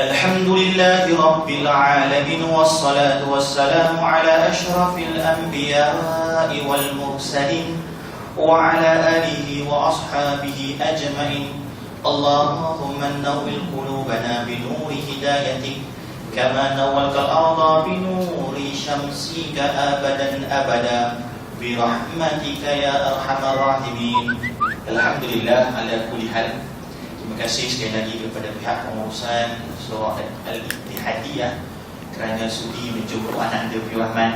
Alhamdulillahi Rabbil Alamin, wassalatu wassalamu ala ashrafil anbiya'i wal mursalin wa ala alihi wa ashabihi ajma'in. Allahumma nawwir qulubana bi nuri hidayatik kama nawwaltal arda bi nuri syamsika abadan abada bi rahmatika ya arhamar rahimin. Alhamdulillah ala kulli hal. Terima kasih sekali lagi kepada pihak pengurusan Surah Al-Ittihadiyah kerana sudi menjemput anak anda Rahman.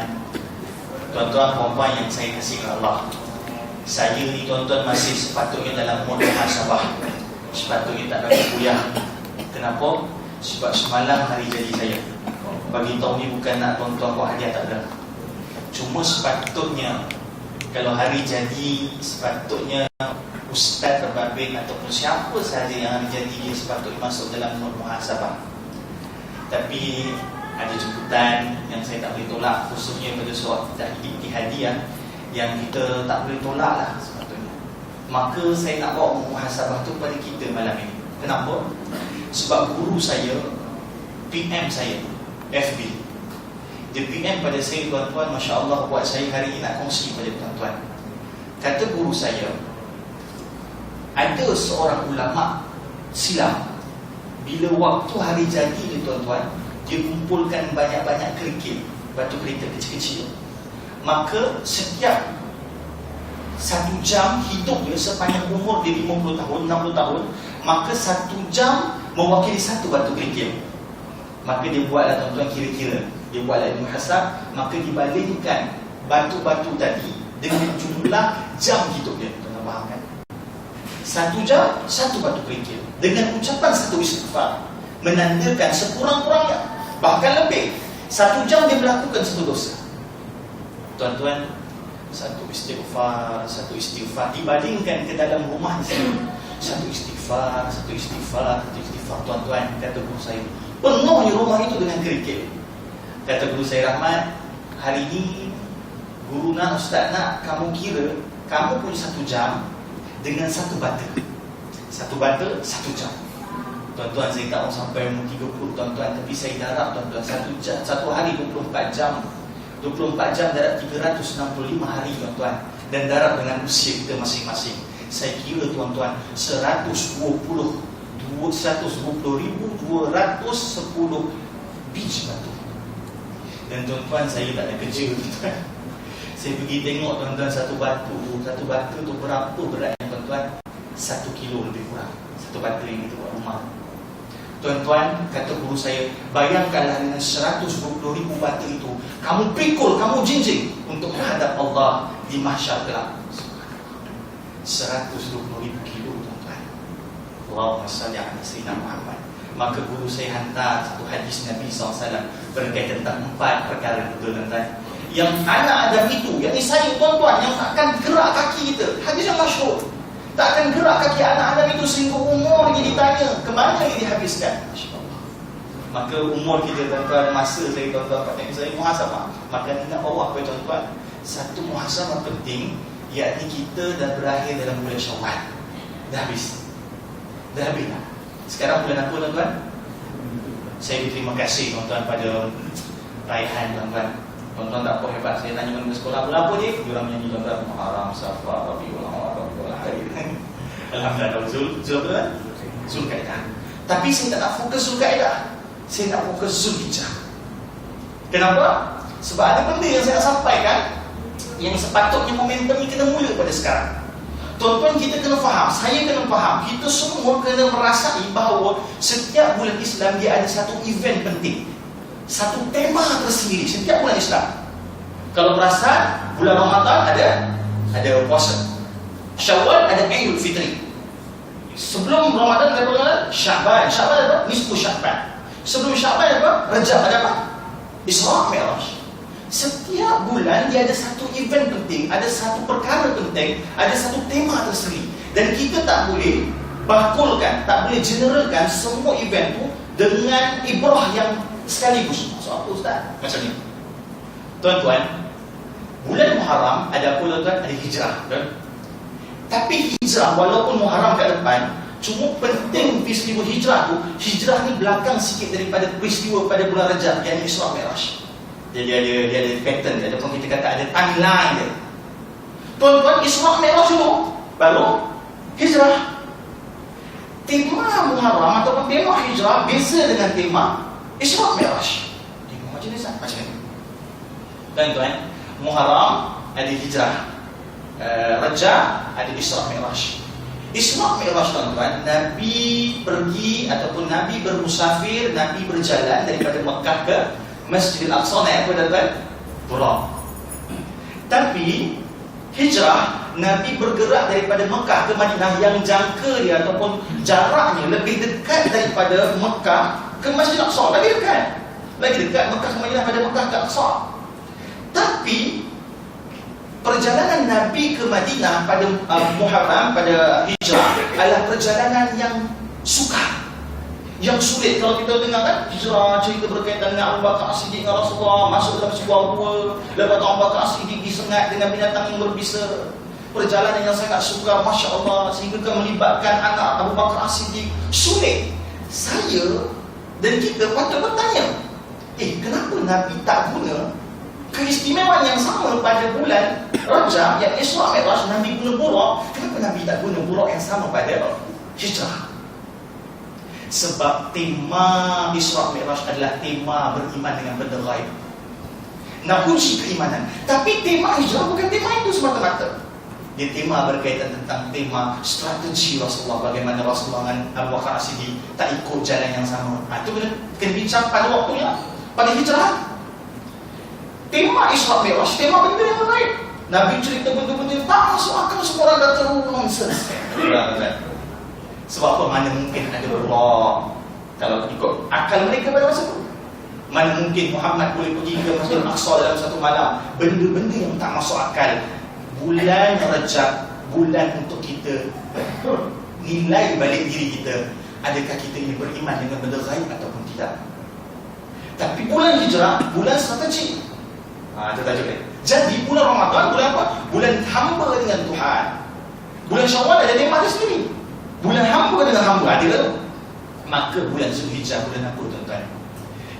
Tuan-tuan puan-puan yang saya kasih ke Allah, saya ni tuan-tuan masih sepatutnya dalam mood muhasabah. Sepatutnya tak ada kuliah. Kenapa? Sebab semalam hari jadi saya. Bagi tahun ni bukan nak tuan-tuan buat hadiah, tak ada. Cuma sepatutnya kalau hari jadi, sepatutnya ustaz terbabit ataupun siapa sahaja yang hari jadi dia sepatutnya masuk dalam mood muhasabah. Tapi ada jemputan yang saya tak boleh tolak, khususnya pada surah Ittihadiyah yang kita tak boleh tolak lah sepatutnya. Maka saya nak bawa muhasabah tu pada kita malam ini. Kenapa? Sebab guru saya PM saya FB, dia PM pada saya, tuan-tuan, Masya Allah, buat saya hari ini nak kongsi pada tuan-tuan. Kata guru saya, ada seorang ulama silam, bila waktu hari jadi ni tuan-tuan, dia kumpulkan banyak-banyak kerikil, batu kerikil kecil-kecil. Maka setiap 1 jam hidup dia sepanjang umur dia 50 tahun, 60 tahun, maka 1 jam mewakili 1 batu kerikil. Maka dia buatlah tuan-tuan kira-kira, dia buatlah muhasab, maka dibandingkan batu-batu tadi dengan jumlah jam hidup dia. Tuan-tuan faham kan? 1 jam 1 batu kerikil dengan ucapan 1 istighfar, menandakan sekurang-kurangnya bahkan lebih 1 jam dia melakukan 1 dosa. Tuan-tuan, 1 istighfar dibandingkan ke dalam rumah di sini 1 istighfar, tuan-tuan, kata guru saya, penuhnya rumah itu dengan kerikil. Kata guru saya, Rahmat, hari ini guru nak, ustaz nak kamu kira, kamu punya 1 jam dengan 1 bata. 1 bata 1 jam. Tuan-tuan, saya tak mau sampai umur 30 tuan-tuan, tapi saya darab tuan-tuan, 1 jam, 1 hari 24 jam. 24 jam darab 365 hari tuan-tuan, dan darab dengan usia kita masing-masing. Saya kira tuan-tuan 120.210 biji batu. Dan tuan-tuan, saya tak ada kerja tuan-tuan. Saya pergi tengok tuan-tuan, satu batu tu berapa beratnya tuan-tuan? 1 kilo lebih kurang. 1 batu yang kita buat rumah. Tuan-tuan, kata guru saya, bayangkanlah dengan 120,000 batu itu, kamu pikul, kamu jinjing untuk menghadap Allah di mahsyar kelak. 120,000 kilo tuan-tuan. Allahumma salli ala sayyidina Muhammad. Maka guru saya hantar satu hadis Nabi SAW berkaitan tentang 4 perkara, betul tuan-tuan, yang anak Adam itu, yang saya tuan-tuan, yang takkan gerak kaki kita. Hadis yang masyhur, takkan gerak kaki anak Adam itu sehingga umur lagi ditanya kemana lagi dihabiskan. Masya-Allah. Maka umur kita tuan-tuan, masa saya tuan-tuan kat saya muhasabah, maka ni nak bawa apa tuan-tuan? Satu muhasabah penting, yakni kita dah berakhir dalam bulan Syawal. Dah habis. Dah habis dah. Sekarang bulan apa tuan-tuan? Saya berterima kasih tuan-tuan pada raihan tuan-tuan. Tuan-tuan tak apa hebat, saya tanya mana sekolah bulan apa dia? Diorang menyanyi tuan-tuan, Muharram, Safar, Rabiul Awwal, Rabiul Akhir. Alhamdulillah, Zulkaidah. Tapi saya tak nak fokus Zulkaidah, saya nak fokus Zulhijjah. Kenapa? Sebab ada benda yang saya nak sampaikan yang sepatutnya momentum ni kena mula pada sekarang. Tuan-tuan, kita kena faham, saya kena faham, kita semua kena merasai bahawa setiap bulan Islam dia ada satu event penting, satu tema tersendiri setiap bulan Islam. Kalau perasan, bulan Ramadan ada puasa, Syawal ada Idul Fitri, sebelum Ramadan ada bulan Syaban ada nisfu Syaban, sebelum Syaban ada Rajab, ada apa? Isra Mi'raj. Setiap bulan dia ada satu event penting, ada satu perkara penting, ada satu tema tersendiri. Dan kita tak boleh bakulkan, tak boleh generalkan semua event tu dengan ibrah yang sekaligus. Maksud apa ustaz? Macam ni, tuan-tuan, bulan Muharram ada apa tuan-tuan? Ada hijrah, kan? Tapi hijrah walaupun Muharram kat depan, Cuma penting peristiwa hijrah tu, hijrah ni belakang sikit daripada peristiwa pada bulan Rajab, yang Isra Mi'raj. Dia ada pattern dia, ataupun kita kata ada timeline dia. Tuan-tuan, Isra Mi'raj dulu, baru hijrah. Tema Muharram ataupun tema hijrah beza dengan tema Isra Mi'raj. Tengok macam ni sah, macam ni. Tuan-tuan, Muharram ada hijrah, Rajab ada Isra Mi'raj. Isra Mi'raj, tuan-tuan, Nabi pergi ataupun Nabi bermusafir, Nabi berjalan daripada Mekah ke Masjidil Aqsa, naik apa, tuan-tuan? Buraq. Tapi hijrah, Nabi bergerak daripada Mekah ke Madinah yang jangka dia ataupun jaraknya lebih dekat daripada Mekah ke Masjidil Aqsa. Lagi dekat Mekah ke Madinah pada Mekah ke Aqsa. Tapi perjalanan Nabi ke Madinah pada Muharram, pada hijrah, adalah perjalanan yang sukar, yang sulit. Kalau kita dengar kan hijrah, cerita berkaitan dengan Abu Bakar As-Siddiq dengan Rasulullah, masuk dalam sebuah gua, lepas Abu Bakar As-Siddiq disengat dengan binatang yang berbisa. Perjalanan yang sangat sukar, Masya Allah, sehingga melibatkan anak Abu Bakar As-Siddiq. Sulit. Saya dan kita patut bertanya, kenapa Nabi tak guna keistimewaan yang sama pada bulan Rajab, yang Isra Mi'raj, Nabi guna Buraq? Kenapa Nabi tak guna Buraq yang sama pada hijrah? Sebab tema Isra Mi'raj adalah tema beriman dengan benda ghaib, nak uji keimanan. Tapi tema hijrah bukan tema itu semata-mata. Dia tema berkaitan tentang tema strategi Rasulullah, bagaimana Rasulullah dan Abu Bakar As-Siddiq tak ikut jalan yang sama. Itu kena bincang pada waktunya, pada hijrah. Tema Isra Mi'raj, tema benda yang lain. Nabi cerita benda-benda tak masuk akal, semua orang dah terlalu nonsense. Sebab apa? Mana mungkin ada Buraq kalau ikut akal mereka pada masa itu. Mana mungkin Muhammad boleh pergi ke Masjidil Aqsa dalam satu malam. Benda-benda yang tak masuk akal. Bulan Rajab, bulan untuk kita nilai balik diri kita. Adakah kita ini beriman dengan benda ghaib ataupun tidak? Tapi bulan hijrah, bulan strategi. Itu tajuk dia. Jadi bulan Ramadan, bulan apa? Bulan hamba dengan Tuhan. Bulan Syawal ada tema dia sendiri. Bulan hamba dengan hamba. Ada. Maka bulan Zulhijjah, bulan apa, tuan-tuan?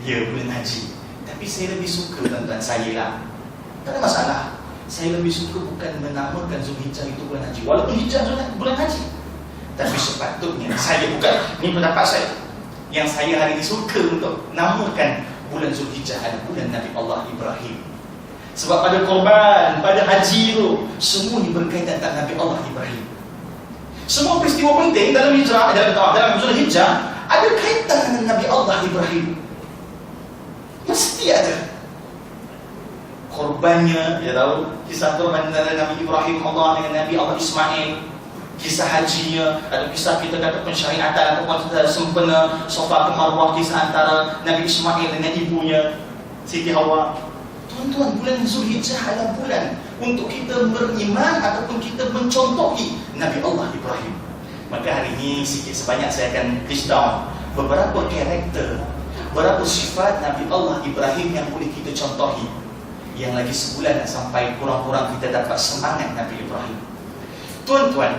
Ya, bulan haji. Tapi saya lebih suka, tuan-tuan, saya lah, tak ada masalah. Saya lebih suka bukan menamakan Zulhijjah itu bulan haji, walaupun hijrah bulan haji. Tapi sepatutnya, saya bukan, ni pendapat saya, yang saya hari ini suka untuk namakan bulan Zulhijjah adalah bulan Nabi Allah Ibrahim. Sebab pada korban, pada haji itu, semua ini berkaitan dengan Nabi Allah Ibrahim. Semua peristiwa penting dalam hijrah, dalam Zulhijjah, ada kaitan dengan Nabi Allah Ibrahim. Mesti ada. Korbannya, dia tahu, kisah korban antara Nabi Ibrahim Allah dengan Nabi Allah Ismail. Kisah hajinya, atau kisah kita kata pensyariatan ataupun sempena Safa ke Marwah, kisah antara Nabi Ismail dengan ibunya Siti Hawa. Tuan-tuan, bulan Zulhijjah adalah bulan untuk kita beriman ataupun kita mencontohi Nabi Allah Ibrahim. Maka hari ini sikit sebanyak saya akan list down beberapa karakter, beberapa sifat Nabi Allah Ibrahim yang boleh kita contohi. Yang lagi sebulan sampai kurang-kurang kita dapat semangat Nabi Ibrahim. Tuan-tuan,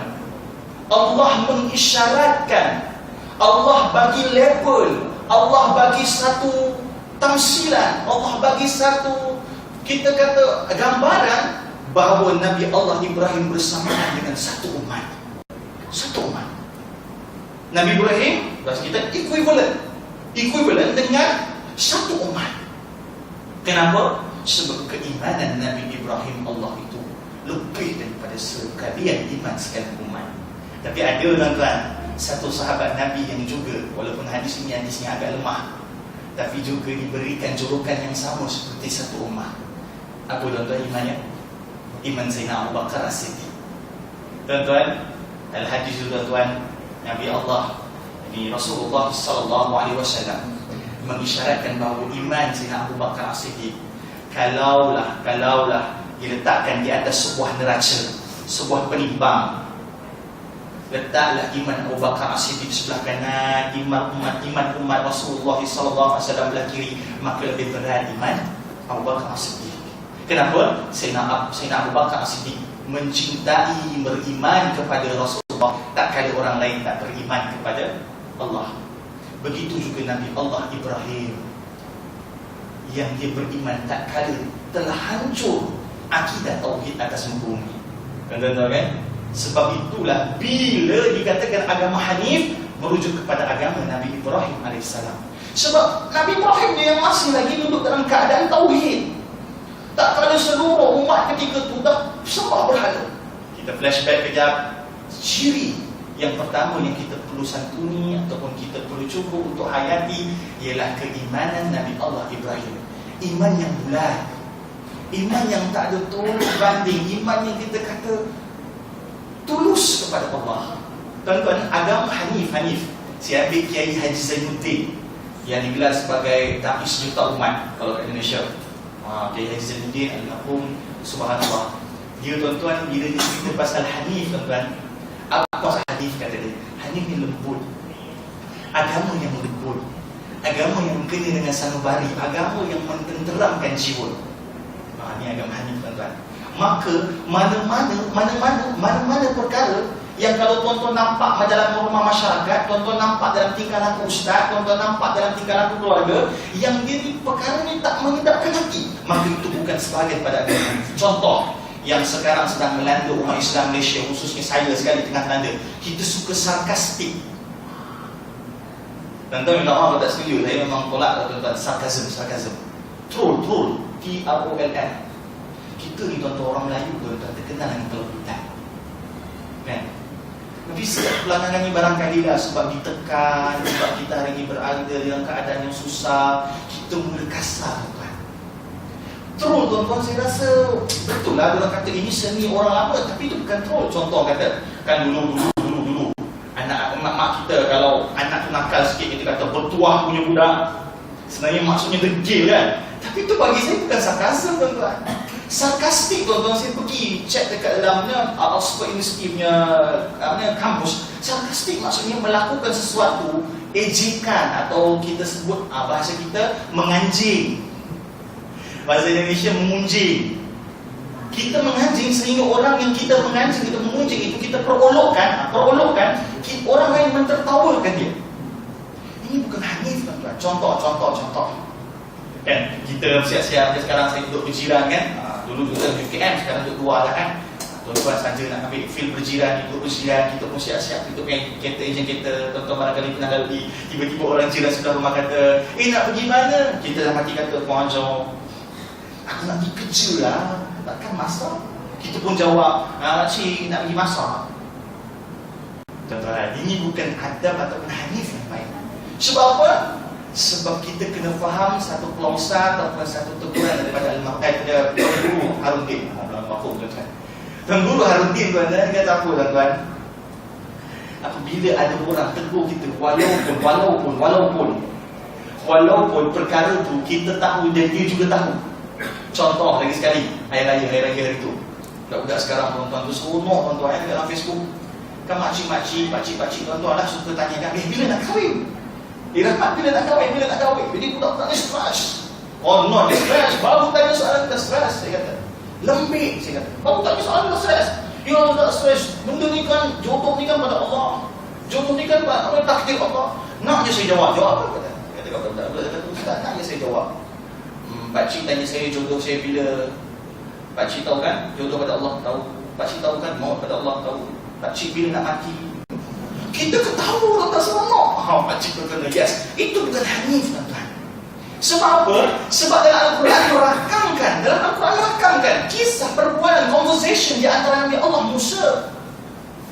Allah mengisyaratkan, Allah bagi label, Allah bagi satu tamsilan, Allah bagi satu, kita kata, gambaran bahawa Nabi Allah Ibrahim bersamaan dengan satu umat. Satu umat. Nabi Ibrahim, bahasa kita, equivalent dengan satu umat. Kenapa? Sebab keimanan Nabi Ibrahim Allah itu lebih daripada sekalian iman sekalian umat. Tapi ada, tuan-tuan, satu sahabat Nabi yang juga, walaupun hadis ini agak lemah, tapi juga diberikan julukan yang sama seperti satu umat. Apa, tuan-tuan, imannya? Iman Sayyidina Abu Bakar As-Siddiq. Tuan-tuan, al-hadis itu, tuan-tuan, Nabi Allah, Nabi Rasulullah SAW mengisyaratkan bahawa iman Sayyidina Abu Bakar As-Siddiq, kalaulah diletakkan di atas sebuah neraca, sebuah penimbang, letaklah iman Abu Bakar As-Siddiq sebelah kanan, iman umat Rasulullah SAW sebelah kiri, maka lebih berat iman Abu Bakar As-Siddiq. Kenapa? Sayyidina Abu Bakar As-Siddiq mencintai, beriman kepada Rasulullah Sebab tak kala orang lain tak beriman kepada Allah. Begitu juga Nabi Allah Ibrahim, yang dia beriman tak kala telah hancur akidah tauhid atas muka bumi. Tuan-tuan kan? Sebab itulah bila dikatakan agama Hanif, merujuk kepada agama Nabi Ibrahim AS. Sebab Nabi Ibrahim dia yang masih lagi duduk dalam keadaan tauhid. Tak kala seluruh umat ketika itu dah sembah berhala. Kita flashback kejap. Ciri yang pertama yang kita perlu santuni ataupun kita perlu cuba untuk hayati ialah keimanan Nabi Allah Ibrahim. Iman yang bulat, iman yang tak ada tolak banding, iman yang kita kata tulus kepada Allah. Tuan-tuan, agama Hanif. Saya ambil Kiai Haji Zainuddin yang digelar sebagai Dai sejuta umat kalau kat Indonesia. Kiai Haji Zainuddin almarhum, subhanallah. Dia tuan-tuan bila dia cerita pasal Hanif, tuan-tuan, apa maksud Hanif kata dia? Hanif ni lembut. Agama yang lembut, agama yang kena dengan sanubari, agama yang mententeramkan jiwa. Ini agama Hanif, tuan-tuan. Maka mana-mana perkara yang kalau tuan-tuan nampak dalam norma masyarakat, tuan-tuan nampak dalam tingkah laku ustaz, tuan-tuan nampak dalam tingkah laku keluarga, yang dia ni perkara ni tak mengedapkan hati, maka itu bukan sebahagian pada agama Hanif. Contoh yang sekarang sedang melanda umat Islam Malaysia, khususnya saya sekali tengah melanda, kita suka sarkastik. Tuan-tuan, bila orang tak setuju, saya memang tolak tuan-tuan sarkasm. Troll, T-R-O-L-L. Kita ni tuan-tuan orang Melayu, tuan-tuan terkenal dengan kelembutan, kan? Tapi setiap pelanggan ni barangkali lah sebab ditekan, sebab kita hari ni berada dalam keadaan yang susah, kita mula kasar, tuan-tuan. Troll, tuan-tuan, saya rasa betul lah orang kata ini seni orang lama, tapi itu bukan troll. Contoh kata, kan dulu anak mak kita kalau anak tu nakal sikit, kita kata bertuah punya budak, sebenarnya maksudnya degil kan. Tapi itu bagi saya bukan sarkasm, tuan-tuan. Sarkastik, tuan-tuan, saya pergi cek dekat dalamnya Oxford University punya kampus. Sarkastik maksudnya melakukan sesuatu ejekan, atau kita sebut bahasa kita menganjing. Bahasa Indonesia memunjing. Kita menganjing sehingga orang yang kita menganjing, kita memunjing itu kita perolokkan, orang lain mentertawakan dia. Ini bukan Hanif, tuan-tuan. Contoh. Kan kita siap-siap sekarang saya duduk berjiran kan. Dulu duduk UKM, sekarang duduk luar lah kan. Tuan-tuan saja nak ambil feel berjiran, duduk berjiran, kita pun siap-siap duduk main kereta, enjin kereta. Tuan-tuan barangkali pernah lalui, tiba-tiba orang jiran sebelah rumah kata, nak pergi mana? Kita dalam hati kata, Puan Jom, aku nak pergi kerja lah, takkan masak. Kita pun jawab, makcik nak pergi masak. Tuan-tuan, ini bukan adab ataupun Hanif yang baik. Sebab apa? Sebab kita kena faham satu kelongsa ataupun satu teguran daripada Tuan Guru Harudin. Tuan Guru Harudin, tuan-tuan, dia kata apa, tuan-tuan? Apabila ada orang tegur kita, walaupun perkara tu kita tahu dan dia juga tahu. Contoh lagi sekali, hari raya hari tu, budak-budak sekarang, tuan-tuan, tu seronok, tuan-tuan, dalam Facebook. Kan makcik-makcik, tuan-tuan lah suka tanya kan, bila nak kahwin? Rahmat, bila nak kahwin? Jadi budak-budak ni stres. Oh no, dia stres. Baru tanya soalan kita stres, saya kata. Lembik, saya kata. Baru tanya soalan kita stres. Ya, tak stres. Benda ni kan, jodoh ni kan pada Allah. Jodoh ni kan pada takdir Allah. Nak je saya jawab apa kata? Kata budak-budak, ustaz, nak je saya jawab. Pakcik tanya saya jodoh saya bila. Pakcik tahu kan jodoh pada Allah? Tahu. Pakcik tahu kan maut pada Allah? Tahu. Pakcik bila nak mati? Kita ketawa, tuan-tuan, seronok. Pakcik berkata, yes. Itu bukan Hanif, tuan-tuan. Sebab apa? Sebab dalam Al-Quran rakamkan kisah perbualan, conversation di antara Nabi Allah Musa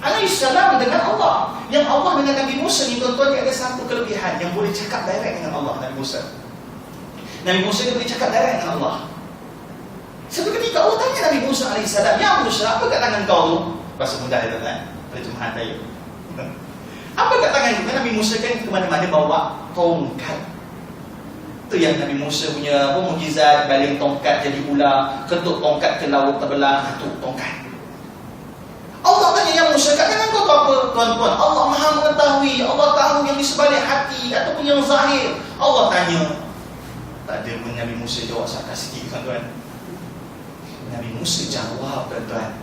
alaihissalam dengan Allah. Yang Allah dengan Nabi Musa ni, tuan-tuan, dia ada satu kelebihan, yang boleh cakap direct dengan Allah. Nabi Musa dia boleh cakap direct dengan Allah. Satu ketika Allah tanya Nabi Musa alaihissalam, ya Musa, apa kat tangan kau tu? Bahasa mudah dia, tuan-tuan, terjemahan saya. Apa kat tangan itu? Nabi Musa kan ke mana-mana bawa tongkat. Itu yang Nabi Musa punya mukjizat, baling tongkat jadi ular, ketuk tongkat ke laut terbelah, itu tongkat. Allah tanya, ya Musa, kat tangan kau tu apa? Tuan-tuan, Allah Maha mengetahui, Allah tahu yang di sebalik hati ataupun yang zahir. Allah tanya. Tak ada pun Nabi Musa jawab sarkastik, tuan-tuan. Nabi Musa jawab, tuan-tuan,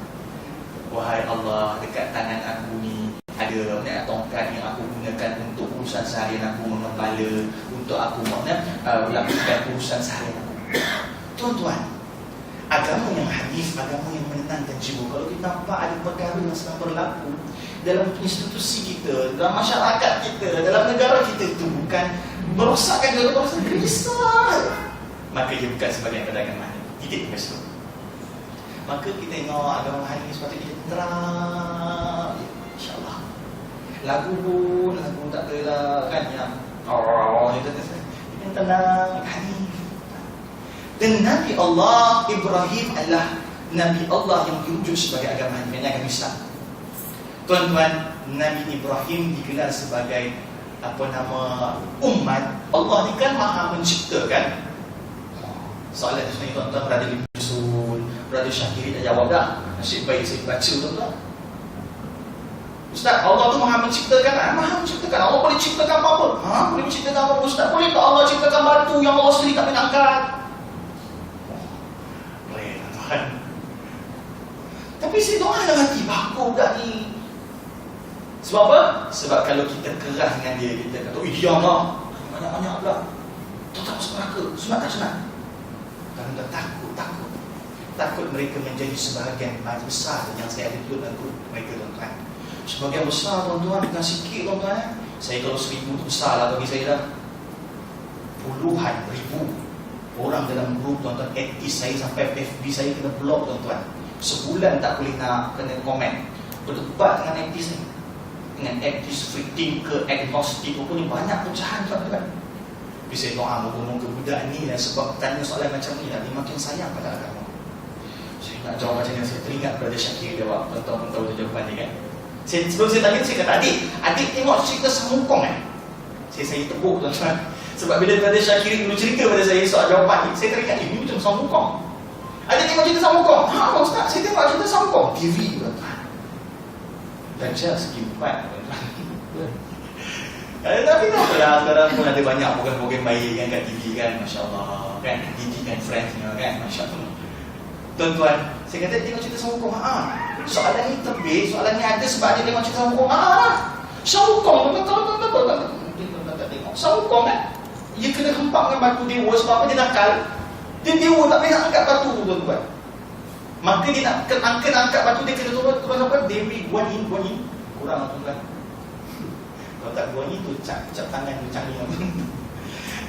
wahai Allah, dekat tangan aku ni ada tongkat yang aku gunakan untuk urusan seharian aku mengepala, untuk aku melakukan urusan seharian aku. Tuan-tuan, agama yang hanif, agama yang menenangkan jiwa. Kalau kita nampak ada perkara yang sedang berlaku dalam institusi kita, dalam masyarakat kita, dalam negara kita itu bukan merosakkan dalam proses risau, maka ia bukan sebagai agama hanif. Titik begitu. Maka kita tengok agama hanif sepatutnya terang, insya-Allah. Lagu pun lagu tak adalah kan yang yang tenang, hanif. Dan Nabi Allah Ibrahim adalah Nabi Allah yang diwujud sebagai agama hanif, agama Islam. Tuan-tuan, Nabi Ibrahim dikenal sebagai umat. Allah ni kan maha menciptakan. Soalan ni sebenarnya tuan-tuan, berada di Rasul, berada Syakiri tak jawab dah. Nasib baik saya baca tuan-tuan. Ustaz, Allah tu maha menciptakan. Maha menciptakan. Allah boleh ciptakan apa-apa. Boleh menciptakan apa-apa. Ustaz, boleh tak Allah ciptakan batu yang Allah sendiri tak boleh angkat? Boleh tuan-tuan. Tapi saya doa dalam hati, bagus tak ni? Sebab apa? Sebab kalau kita keras dengan dia, kita kata, iya lah, banyak-banyak pula, tetap masuk neraka. Sunat tak sunat? Kalau tak takut mereka menjadi sebahagian besar yang saya ada tuan takut mereka tuan-tuan. Sebagian besar tuan-tuan, bukan sikit tuan-tuan. Saya kalau 1000 tu besar lah bagi saya dah. Puluhan ribu orang dalam grup tuan-tuan, aktif saya sampai FB saya kena block tuan-tuan. Sebulan tak boleh nak kena komen. Berdebat dengan aktif ni, dengan aktif free thinker, agnostik pun ni banyak pecahan tuan-tuan. Tapi saya doa moga-moga budak ni lah, sebab tanya soalan macam ni lah, dia makin sayang pada agama. Saya nak jawab macam ni, saya teringat pada Syakir jawab. Tuan-tuan pun tahu jawapan dia kan. Sebelum saya tanya, saya kata, adik tengok cerita Samukong kan? Saya tepuk tuan-tuan. Sebab bila pada Syakir dulu cerita pada saya soal jawapan ni, saya teringat, ini macam Samukong. Adik tengok cerita Samukong? Abang Ustaz, saya tengok cerita Samukong TV tuan-tuan. Darjah segi 4 tuan-tuan. Tapi tak apalah, sekarang pun ada banyak program-program baik kan kat TV kan, Masya Allah kan, Didi and Friends kan, Masya Allah. Tuan-tuan, saya kata tengok cerita Samukong. Soalan ni terbit, soalan ni ada sebab dia tengok cerita Samukong. Samukong, kalau tuan-tuan tak tengok Samukong kan, dia kena hempap dengan batu dewa. Sebab apa? Dia nakal. Dia dewa tak boleh nak angkat batu tu tuan-tuan. Maka dia nak angkat batu, dia kena turun apa? Dewi Guan Yin kurang tuan-tuan. Kalau tak Guan Yin tu cap tangan macam ni.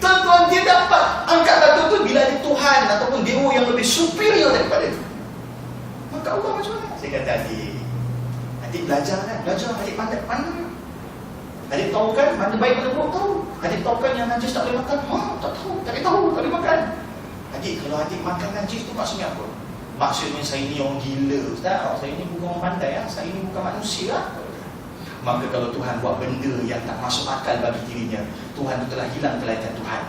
Tuan-tuan, dia dapat angkat batu tu bila ada Tuhan ataupun dewa yang lebih superior daripada itu. Maka Allah macam mana? Saya kata adik belajar kan? Belajar, adik pandai. Adik tahu kan mana baik mana buruk? Tahu. Adik tahu kan yang najis tak boleh makan? Tak tahu. Tak tahu, tak boleh makan. Adik, kalau adik makan najis tu maksudnya apa? Maksudnya saya ni orang gila Ustaz, saya ni bukan orang pandai, saya ni bukan manusia. Maka kalau Tuhan buat benda yang tak masuk akal bagi dirinya, Tuhan itu telah hilang kelayakan Tuhan.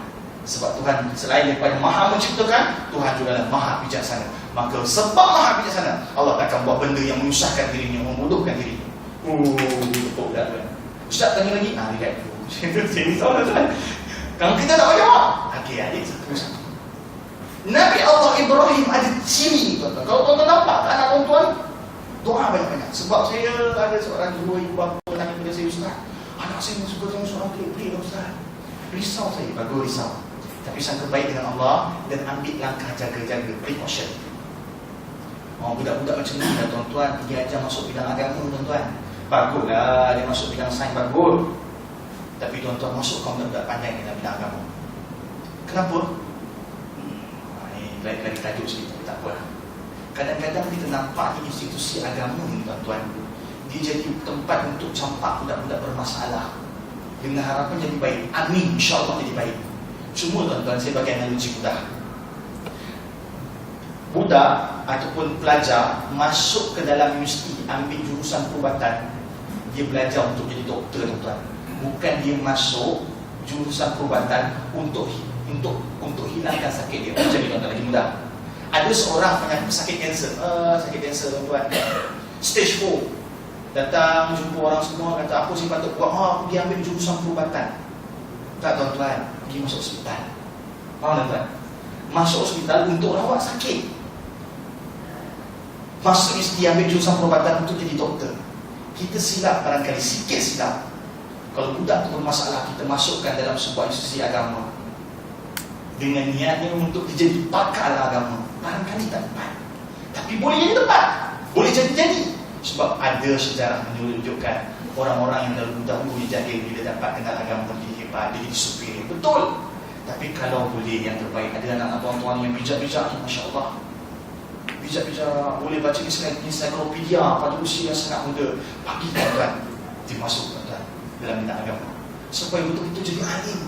Sebab Tuhan selain daripada maha menciptakan, Tuhan juga adalah maha bijaksana. Maka sebab maha bijaksana, Allah takkan buat benda yang menyusahkan dirinya, membodohkan dirinya. Betul dah tuan. Ustaz tanya lagi, lihat dulu. Sini soalan tuan. Kalau kita tak jawab, okey adik satu-satu. Nabi Allah Ibrahim ada ciri tuan-tuan. Kalau tuan-tuan nampak anak tuan-tuan, doa banyak-banyak. Sebab saya ada seorang ibu bapa tanya kepada saya, Ustaz, anak saya suka tengok seorang pelik-pelik Ustaz. Risau saya, bagus risau. Tapi sangka baik dengan Allah dan ambil langkah jaga-jaga, precaution. Budak-budak macam ni lah tuan-tuan, dia ajar masuk bidang agama tuan-tuan. Baguslah dia masuk bidang sains, bagus. Tapi tuan-tuan masuk kau budak pandai dalam bidang agama. Kenapa? Lagi tajuk sikit, tapi tak apa. Kadang-kadang kita nampak institusi agama ni tuan-tuan, dia jadi tempat untuk campak budak-budak bermasalah dengan harapan jadi baik. Amin, insyaAllah jadi baik. Cuma tuan-tuan, saya bagi analogi mudah. Budak ataupun pelajar masuk ke dalam universiti, ambil jurusan perubatan, dia belajar untuk jadi doktor tuan-tuan. Bukan dia masuk jurusan perubatan untuk hilangkan sakit dia. Macam ni tuan-tuan, lagi mudah. Ada seorang penyakit sakit kanser tuan-tuan, stage 4. Datang jumpa orang semua, kata apa sih patut buat? Aku pergi ambil jurusan perubatan. Tak tuan-tuan, pergi masuk hospital. Faham tuan-tuan? Masuk hospital untuk rawat sakit. Maksudnya dia ambil jurusan perubatan untuk jadi doktor. kita silap barangkali, sikit silap. Kalau budak tu bermasalah, kita masukkan dalam sebuah institusi agama dengan niatnya untuk jadi pakar agama, barangkali tak tepat. Tapi boleh jadi tepat, boleh jadi. Sebab ada sejarah menunjukkan orang-orang yang dahulu dijahil bila dapat kenal agama dia hebat, dia jadi superior. Betul. Tapi kalau boleh yang terbaik, ada anak-anak tuan-tuan yang bijak-bijak ni, Masya Allah, bijak-bijak, boleh baca ensiklopedia pada usia yang sangat muda. Pagi tuan-tuan, dimasuk tuan-tuan dalam bidang agama, supaya betul-betul jadi alim,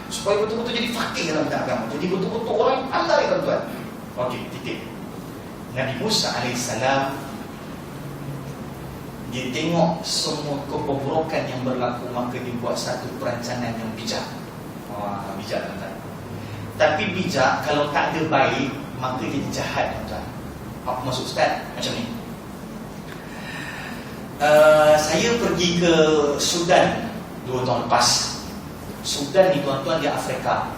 supaya betul-betul jadi faqih dalam bidang agama, jadi betul-betul orang yang pandai tuan-tuan. Okey, titik. Nabi Musa alaihissalam, dia tengok semua kebobrokan yang berlaku, maka dia buat satu perancangan yang bijak. Bijak tuan-tuan. Tapi bijak kalau tak ada baik, maka jadi jahat tuan-tuan. Apa maksud Ustaz? Macam ni. Saya pergi ke Sudan 2 tahun lepas. Sudan ni tuan-tuan, dia Afrika.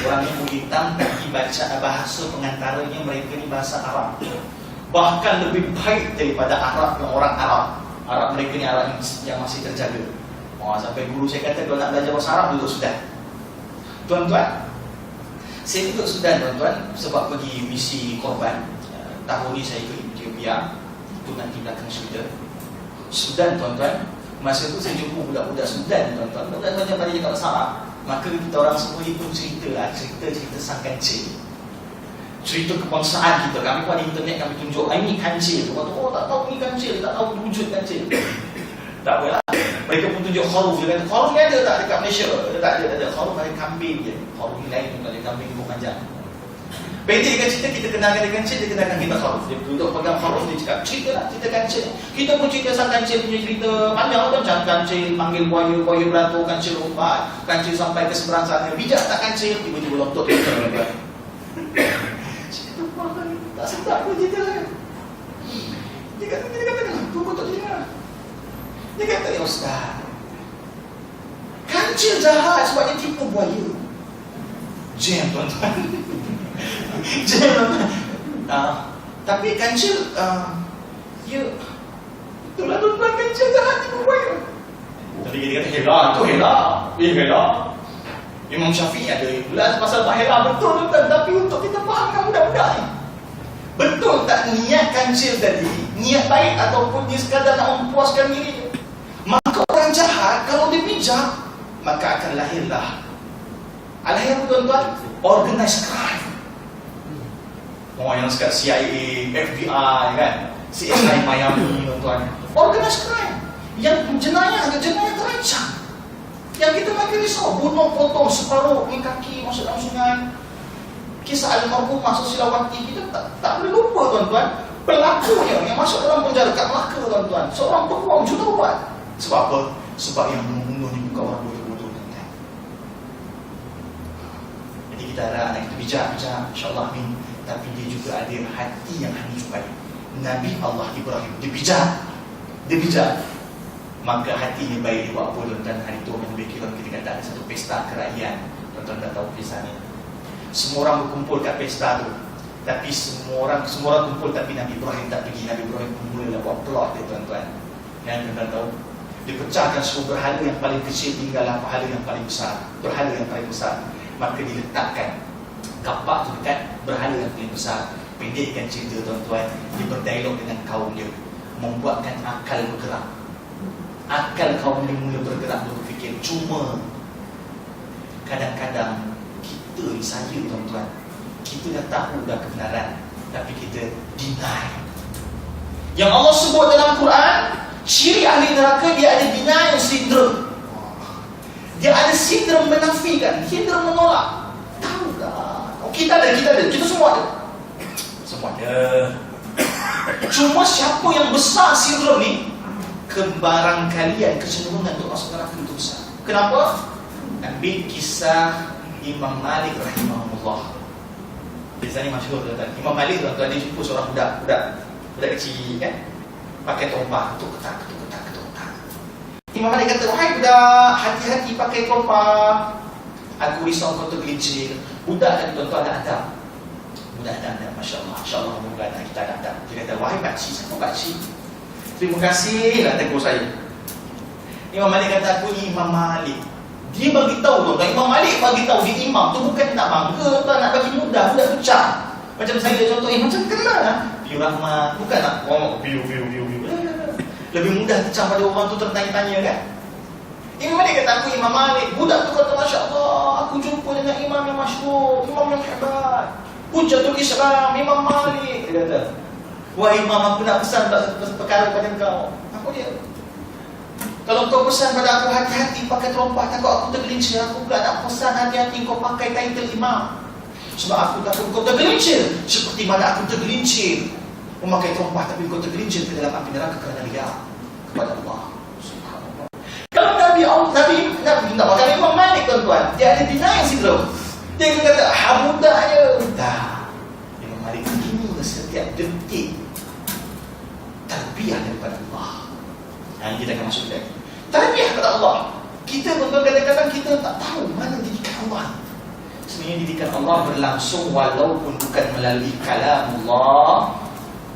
Orang yang kulit hitam, tapi baca bahasa pengantaranya mereka ni bahasa Arab. Bahkan lebih baik daripada Arab yang orang Arab. Arab mereka ni Arab yang masih terjaga. Sampai guru saya kata, kalau nak belajar bahasa Arab, duduk Sudan. Tuan-tuan, saya duduk Sudan tuan-tuan sebab pergi misi korban. Tahun ni saya ke Ethiopia, itu nanti belakang Sudan tuan-tuan. Masa tu saya jumpa budak-budak Sudan tuan-tuan. Budak-budak pada cakap bahasa Arab. Maka kita orang semua ni pun cerita sang kancil, cerita kebangsaan kita. Kami pun ada internet, kami tunjuk, ini kancil. Orang tu, tak tahu ni kancil, tak tahu wujud kancil. Tak apalah. Mereka pun tunjuk kharuf. Dia kata, kharuf ni ada tak dekat Malaysia? Tak ada. Kharuf ada kambing je. Kharuf ni lain pun ada kambing pun panjang. Pendek dengan cerita, kita kenalkan dia kancil, dia kenalkan kita kharuf. Dia duduk pegang kharuf, dia cakap, cerita lah, cerita kancil. Kita pun cerita sang kancil punya cerita panjang macam kancil panggil buaya beratur, kancil lompat, kancil sampai ke seberang sana. Bijak tak kancil? Tiba-tiba lontot dia kata, cerita apa ni? Tak sedap pun cerita kan? Dia kata, tunggu tak dengar. Dia kata, ya Ustaz, kancil jahat sebab dia tipu buaya. Jam tuan-tuan. Jam tuan-tuan. Tapi kancil, dia betul lah tuan-tuan, kancil jahat tipu buaya. Tapi dia kata, helah, tu helah. Helah. Imam Syafi'i ada ulas pasal helah, betul tuan-tuan. Tapi untuk kita fahamkan budak-budak ni, betul tak niat kancil tadi, niat baik ataupun dia sekadar nak mempuaskan diri? Maka orang jahat, kalau dia bijak, maka akan lahirlah lahir tuan-tuan, organized crime. Yang sekat CIA, FBI kan, CSI Miami tuan-tuan, organized crime. Yang jenayah terancam. Yang kita makin risau, bunuh potong separuh kaki masuk dalam sungai. Kisah almarhumah Susilawati, kita tak boleh lupa tuan-tuan. Pelakunya yang masuk dalam penjara kat Melaka tuan-tuan, seorang peguam jutawan. Sebab apa? Sebab yang membunuh ni bukan orang bodoh-bodoh tuan-tuan. Jadi kita harap anak kita bijak, insyaAllah amin. Tapi dia juga ada hati yang hanif baik. Nabi Allah Ibrahim, dia bijak. Maka hatinya baik. Dia buat apa tuan-tuan? Hari tu orang lebih kira kita kata ada satu pesta kerahian. Tuan-tuan dah tahu pesta ni. Semua orang berkumpul kat pesta tu. Tapi semua orang kumpul, tapi Nabi Ibrahim tak pergi. Nabi Ibrahim mula buat plot dia tuan-tuan. Yang tuan-tuan tahu, dia pecahkan semua berhala yang paling kecil, tinggallah berhala yang paling besar. Maka diletakkan kapak tu dekat berhala yang paling besar. Pendekkan cerita tuan-tuan, dia berdialog dengan kaum dia, membuatkan akal bergerak. Akal kaum dia mula bergerak, berfikir. Cuma kadang-kadang kita ni, saya tuan-tuan, kita dah tahu dah kebenaran, tapi kita deny. Yang Allah sebut dalam Quran, ciri ahli neraka, dia ada denial syndrome. Dia ada sindrom menafikan, sindrom menolak. Tahu tak? Kita ada, kita semua ada. Cuma siapa yang besar sindrom ni, kembaran kalian, kecenderungan untuk masuk neraka itu besar. Kenapa? Ambil kisah Imam Malik rahimahullah. Kisah ni masyhur tuan-tuan. Imam Malik tuan-tuan, dia jumpa seorang budak kecil kan, pakai tompah, ketuk-ketak. Imam Malik kata, wahai budak, hati-hati pakai tompah, aku risau kau tergelincir. Budak tadi tuan-tuan ada adab. Budak ada adab, Masya Allah. InsyaAllah moga anak kita ada adab. Dia kata, wahai pakcik, siapa pakcik? Terima kasih lah tegur saya. Imam Malik kata aku ni Imam Malik. Dia bagi tahu tuan, Imam Malik bagi tahu dia imam tu bukan nak bangga tuan, nak bagi mudah budak pecah. Macam saya contoh, macam kenal lah. View Rahmat, bukan nak view. Lebih mudah pecah pada orang tu tertanya-tanya kan. Imam Malik kata aku Imam Malik. Budak tu kata Masya Allah, aku jumpa dengan imam yang masyhur, imam yang hebat, Hujjatul Islam, Imam Malik. Dia kata, wah imam, aku nak pesan perkara pada kau. Apa dia? Kalau kau pesan pada aku hati-hati pakai terompah, takut aku tergelincir. Aku pula nak pesan hati-hati kau pakai title imam. Sebab aku takut kau tergelincir seperti mana aku tergelincir memakai terompah, tapi kau tergelincir ke dalam api neraka kerana riya kepada Allah. Subhanallah. Kalau Nabi nak makan Imam Malik tuan-tuan, dia ada denial syndrome. Dia kata hamudahnya. Dah. Imam Malik begini setiap detik tarbiyah daripada Allah. Yang kita akan masuk lagi. Tarbiyah kepada Allah. Kita kadang-kadang kita tak tahu mana didikan Allah. Sebenarnya didikan Allah berlangsung walaupun bukan melalui kalam Allah,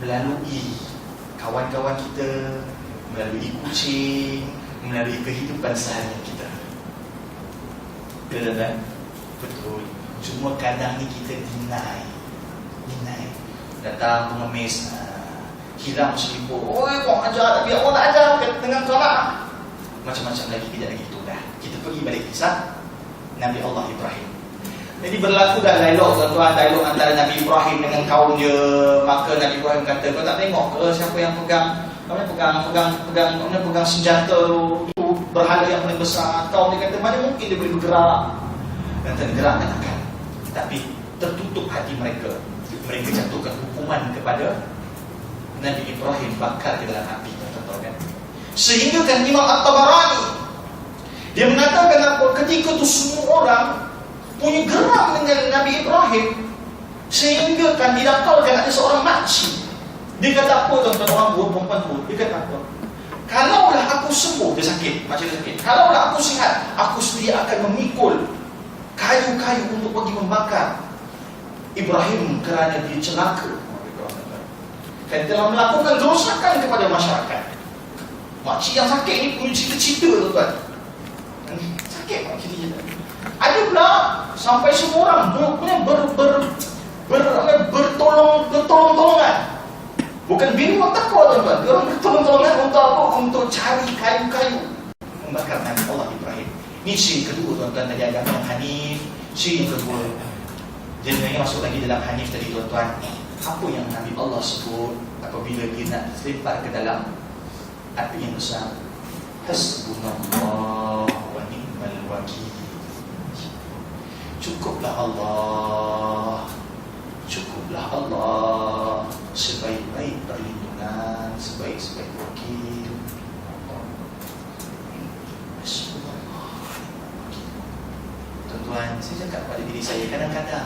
melalui kawan-kawan kita, melalui kucing, melalui kehidupan seharian kita. Betul tak? Betul. Cuma kadang ni kita deny. Datang pengemis, hilang seliput. Oi, kau ajar tak biar orang tak ajar dengan solat. Macam-macam lagi tidak lagi itu dah. Kita pergi balik kisah Nabi Allah Ibrahim. Jadi berlaku dah dialog tuan-tuan, dialog antara Nabi Ibrahim dengan kaum dia. Maka Nabi Ibrahim kata, kau tak tengok ke siapa yang pegang senjata itu berhala yang paling besar. Kaum dia kata, mana mungkin dia boleh bergerak. Dan tergerak katakan. Tapi tertutup hati mereka. Mereka jatuhkan hukuman kepada Nabi Ibrahim, bakar ke dalam api, tuan-tuan kan. Sehingga kan Imam At-Tabarani dia mengatakan apa? Ketika tu semua orang punya geram dengan Nabi Ibrahim, sehingga kan didaptalkan ada seorang makcik. Dia kata apa tuan-tuan, orang buat perempuan tu? Dia kata apa? Kalaulah aku sembuh, dia sakit, makcik dia sakit. Kalaulah aku sihat, aku sendiri akan memikul kayu-kayu untuk pergi membakar Ibrahim kerana dia celaka. Dan telah melakukan kerosakan kepada masyarakat. Makcik yang sakit ni punya cita-cita tuan-tuan. Sakit makcik dia. Ada pula sampai semua orang bertolong-tolongan. Bukan bina takwa tuan-tuan. Dia orang bertolong-tolongan untuk apa? Untuk cari kayu-kayu membakar Nabi Allah Ibrahim. Ini syirik kedua tuan-tuan dari agama yang Hanif. Syirik kedua. Dia sebenarnya masuk lagi dalam Hanif tadi tuan-tuan. Apa yang Nabi Allah sebut apabila dia nak selipar ke dalam api yang besar? Hasbunallah wa ni'mal wakil. Cukuplah Allah, cukuplah Allah sebaik-baik perlindungan, sebaik-baik wakil. Hasbunallah. Tuan-tuan, saya cakap pada diri saya, kadang-kadang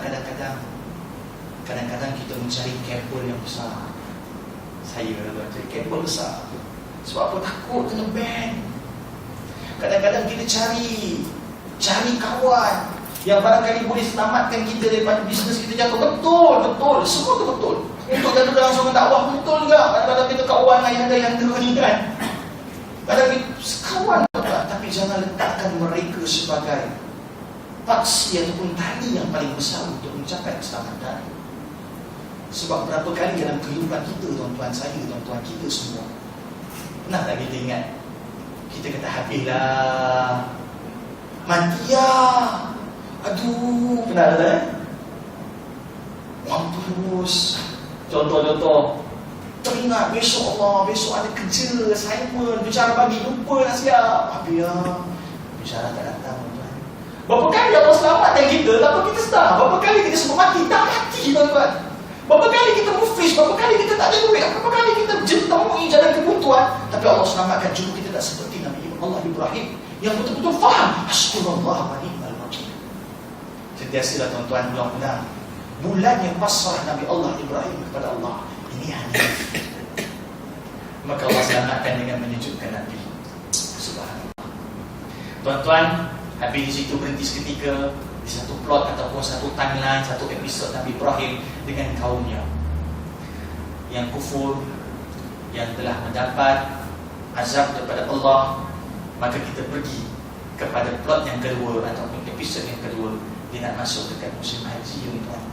kita mencari kabel yang besar. Saya cari kabel besar. Sebab apa? Takut kena ban. Kadang-kadang kita cari kawan yang barangkali boleh selamatkan kita daripada bisnes kita jatuh. Betul. Semua tu betul. Untuk jatuh dalam surga dakwah betul juga. Kadang-kadang kita kawan ayah ni kan. Kadang kita kawan juga. Tapi jangan letakkan mereka sebagai paksi ataupun tali yang paling besar untuk mencapai keselamatan. Sebab berapa kali dalam kehidupan kita, tuan-tuan saya, tuan-tuan kita semua, pernah tak kita ingat? Kita kata habislah, mati lah, aduh, pernah tak? Mampus. Contoh-contoh, teringat besok Allah, besok ada kerja, assignment, bicara pagi, lupa nak siap. Habis lah, bicara tak datang. Berapa kali Allah selamatkan kita, tapi kita sedar. Berapa kali kita sebut mati, tak mati tuan-tuan. Berapa kali kita muflis, berapa kali kita tak ada duit, berapa kali kita temui jalan kebuntuan, tapi Allah selamatkan. Cuma kita tak seperti Nabi Allah Ibrahim yang betul-betul faham. Hasbunallah wa ni'mal wakil. Sentiasalah tuan-tuan mudah-mudahan bulan yang pasrah Nabi Allah Ibrahim kepada Allah ini hanya maka Allah selamatkan dengan menyejukkan Nabi. Subhanallah. Tuan-tuan, habis di situ berhenti seketika di satu plot ataupun satu timeline, satu episod Nabi Ibrahim dengan kaumnya yang kufur, yang telah mendapat azab daripada Allah, maka kita pergi kepada plot yang kedua ataupun episod yang kedua. Dia nak masuk dekat musim haji, tuan.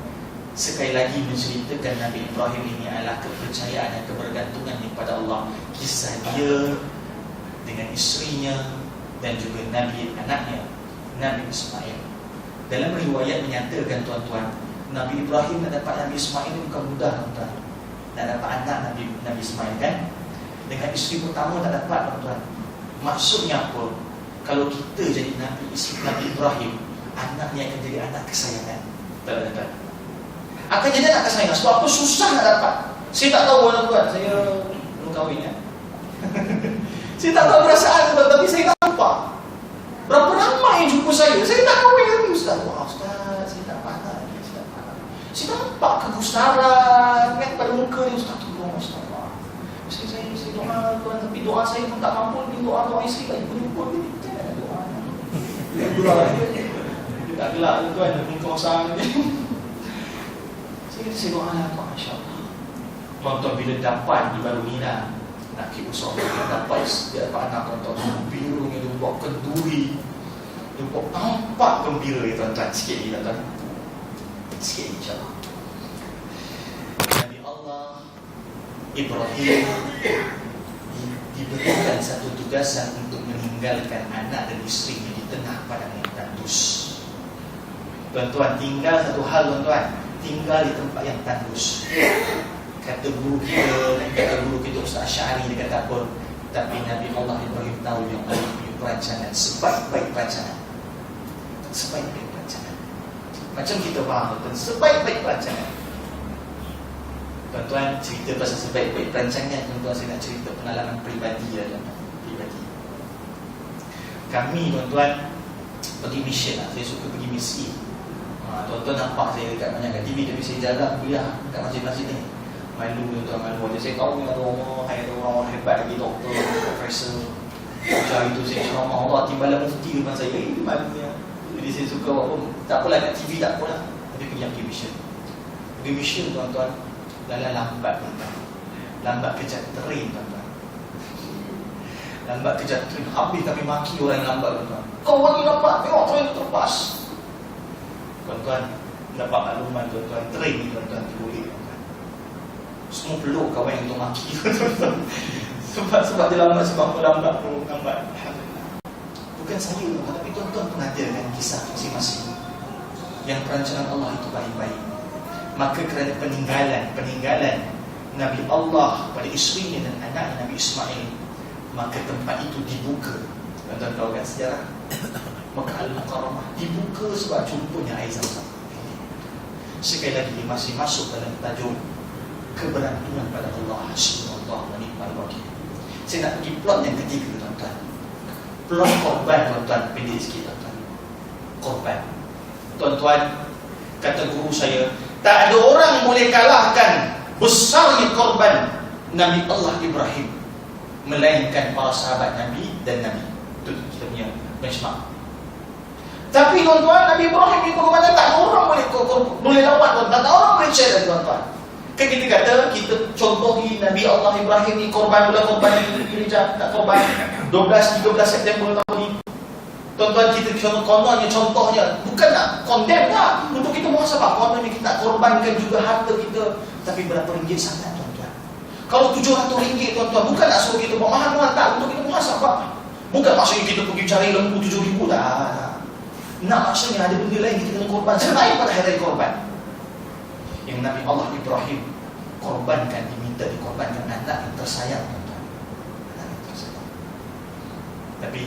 Sekali lagi menceritakan Nabi Ibrahim ini adalah kepercayaan dan kebergantungan kepada Allah. Kisah dia dengan isterinya dan juga Nabi anaknya, Nabi Ismail. Dalam riwayat menyatakan, tuan-tuan, Nabi Ibrahim nak dapat Nabi Ismail bukan mudah, tuan-tuan. Nak dapat anak Nabi Ismail kan? Dengan isteri pertama tak dapat, tuan-tuan. Maksudnya apa? Kalau kita jadi Nabi Ibrahim, anaknya akan jadi anak kesayangan. Tak. Akan jadi anak kesayangan. Sebab apa? Susah nak dapat. Saya tak tahu, tuan-tuan. Saya belum kahwin, ya. Saya tak tahu perasaan, tuan, tapi saya nampak berapa ramai yang jumpa saya. Saya tak kahwin lagi, Ustaz. Wah, Ustaz, saya tak pandai. Saya nampak kegusaran kan pada muka dia. Ustaz, tolong, Ustaz. Saya doa, tuan, tapi doa saya pun tak mampu. Doa isteri tak jumpa dia. Dia tak gelak, tuan, muka masalah ni. Saya doa lah, Masya Allah. Tuan-tuan, bila dapat di baru ni lah, nak kira usaha, dia dapat anak, tuan-tuan, gembira, dia buat kenduri, dia buat tampak gembira, tuan-tuan. Sikit lagi, tuan-tuan. Sikit lagi, insyaAllah. Nabi Allah Ibrahim diberikan satu tugasan untuk meninggalkan anak dan isterinya di tengah padang yang tandus. Tuan-tuan, tinggal satu hal, tuan-tuan, tinggal di tempat yang tandus. Kata guru kita Ustaz Asy'ari, dia kata apa? Tapi Nabi Allah Ibrahim tahu yang Allah punya perancangan sebaik-baik perancangan. Sebaik-baik perancangan. Macam kita faham, tuan, sebaik-baik perancangan. Tuan-tuan, cerita pasal sebaik-baik perancangan, tuan-tuan, saya nak cerita pengalaman peribadi ya, tuan-tuan. Peribadi. Kami, tuan-tuan, pergi mission lah. Saya suka pergi misi. Tuan-tuan nampak saya dekat banyak TV, tapi saya jarang kuliah dekat masjid-masjid ni. Malu, tuan-tuan, malu aja. Saya tahu ada orang hebat lagi, doktor, profesor. Macam itu saya ceramah Allah, timbalan mufti depan saya. Malunya. Jadi saya suka apa, tak apalah kat TV, tak apalah. Tapi pergi mission. Pergi mission, tuan-tuan, dalam lambat, tuan-tuan. Lambat kejap train, tuan-tuan. Lambat kejap train. Habis kami maki orang yang lambat, tuan-tuan. Kau lagi lambat, tengok train terlepas. Tuan-tuan, dapat makluman, tuan-tuan, train ni, tuan-tuan, boleh, tuan-tuan. Semua peluk kawan yang tu maki, tuan-tuan. Sebab dia lambat, sebab apa lambat, lambat. Alhamdulillah. Bukan saya, tapi tuan-tuan pun ada kan kisah masing-masing yang perancangan Allah itu baik-baik. Maka kerana peninggalan Nabi Allah pada isterinya dan anaknya Nabi Ismail, maka tempat itu dibuka. Tuan-tuan tahu kan sejarah Makkah Al-Mukarramah dibuka sebab jumpanya air Zam-Zam. Sekali lagi dia masih masuk dalam tajuk kebergantungan pada Allah Subhanahu wa ni'mal wakil. Saya nak pergi plot yang ketiga, tuan-tuan. Plot korban, tuan-tuan, pendek sikit, tuan-tuan. Korban. Tuan-tuan, kata guru saya, tak ada orang boleh kalahkan besarnya korban Nabi Allah Ibrahim melainkan para sahabat Nabi dan Nabi. Itu kita punya benchmark. Tapi tuan-tuan, Nabi Ibrahim ni korban, tak ada orang boleh lawan, tuan-tuan. Tak ada orang boleh challenge, tuan-tuan. Kan kita kata, kita contohi Nabi Allah Ibrahim ni korban gereja, tak korban 12-13 September tahun ni. Tuan-tuan, kita contohnya bukan nak condemn lah, untuk kita muhasabah. Kononnya kita nak korbankan juga harta kita. Tapi berapa ringgit sangat, tuan-tuan? Kalau RM700, tuan-tuan, bukan nak suruh kita buat mahal-mahal, tak, untuk kita muhasabah. Bukan maksudnya kita pergi cari lembu RM7,000, tak. Nak maksudnya ada benda lain kita kena korban selain pada hari korban. Yang Nabi Allah Ibrahim korbankan, diminta dikorbankan anak yang tersayang, tuan-tuan. Anak yang tersayang. Tapi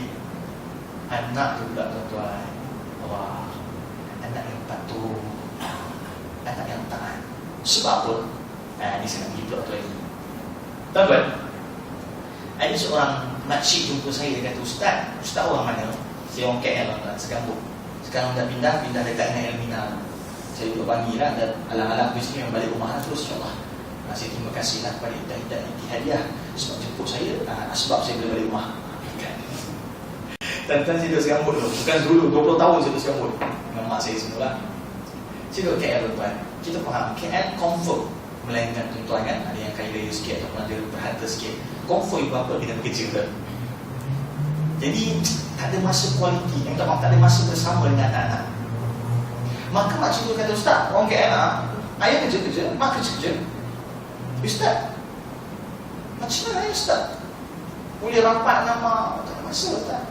anak juga, tuan-tuan, wah, anak yang patuh, anak yang taat. Sebab apa? Ini saya nak pergi plot tu lagi. Tuan-tuan, ada seorang makcik jumpa saya, dia kata, Ustaz orang mana? Saya orang KL, tuan-tuan, Segambut. Sekarang dah pindah dekat dengan Elmina. Saya duduk pagi lah, dan alang-alang tu sini balik rumah lah terus, insyaAllah. Saya terima kasih lah kepada Indah Hadiah sebab jemput saya, sebab saya boleh balik rumah. Tuan-tuan, saya duduk Segambut dulu. Bukan dulu, 20 tahun saya duduk Segambut dengan mak saya semula. Saya duduk KL, tuan-tuan. Kita faham, KL confirm Melainkan tuan-tuan kan, ada yang kaya raya sikit ataupun ada berharta sikit, confirm ibu bapa kena bekerja ke. Jadi tak ada masa kualiti, yang tak ada masa bersama dengan anak-anak. Maka makcik tu kata, Ustaz, orang KL ayah kerja-kerja, mak kerja-kerja. Ustaz, macam mana ayah Ustaz? Boleh rapat nama, tak ada masa Ustaz.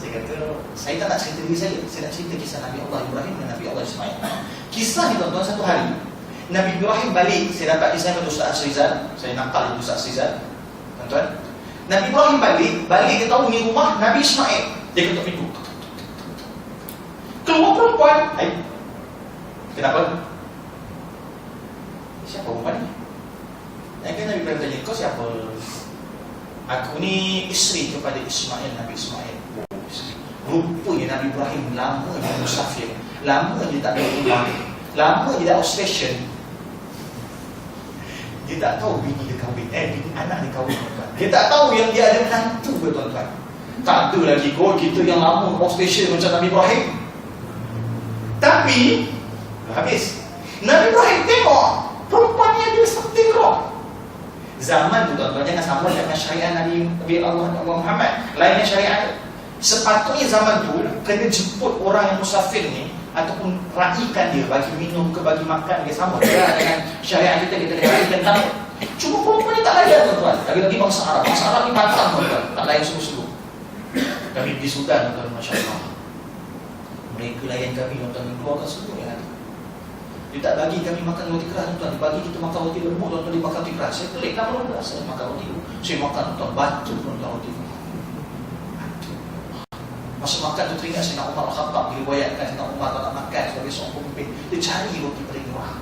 Saya kata, saya tak nak cerita diri saya nak cerita kisah Nabi Allah Ibrahim dan Nabi Allah Ismail. Kisah ni tuan-tuan, satu hari Nabi Ibrahim balik, saya dapat kisah pada Ustaz Asrizal, saya nakal itu Ustaz Asrizal, tuan-tuan. Nabi Ibrahim balik dia tahu ni rumah Nabi Ismail. Dia ketuk pintu. Keluar perempuan. Hai. Kenapa? Siapa perempuan ni? Nabi Ibrahim tanya, kau siapa? Aku ni isteri kepada Ismail, Nabi Ismail. Rupanya Nabi Ibrahim lama dia musafir, lama dia tak ada rumah, lama dia tak outstation. Dia tak tahu bini dia kahwin, bini anak dia kahwin, tuan-tuan. Dia tak tahu yang dia ada menantu, tuan-tuan. Tak ada lagi kita yang lama outstation macam Nabi Ibrahim. Tapi habis Nabi Ibrahim tengok perempuan ni ada something wrong. Zaman tu tuan-tuan, jangan sama dengan syariat Nabi Allah Muhammad, lainnya syariat. Sepatutnya zaman tu kena jemput orang yang musafir ni ataupun raikan dia, bagi minum ke bagi makan dia, sama dengan syariat kita kena raikan tamu. Cuma perempuan ni tak layan, tuan-tuan. Lagi-lagi bangsa Arab ni pantang, tuan-tuan, tak layan sungguh-sungguh. Kami di Sudan, tuan-tuan, Masya Allah, mereka layan kami, tuan-tuan, keluarkan semua yang ada. Dia tak bagi kami makan roti keras, tuan-tuan. Dia bagi kita makan roti lembut, tuan-tuan. Dia makan roti keras. Saya pelik tak perlu keras, saya makan roti. Saya makan, tuan-tuan, batu, tuan-tuan, roti. Masa makan tu teringat Sayyidina Umar Al-Khattab, diriwayatkan Sayyidina Umar tak nak makan sebagai seorang pemimpin, dia cari roti paling murah.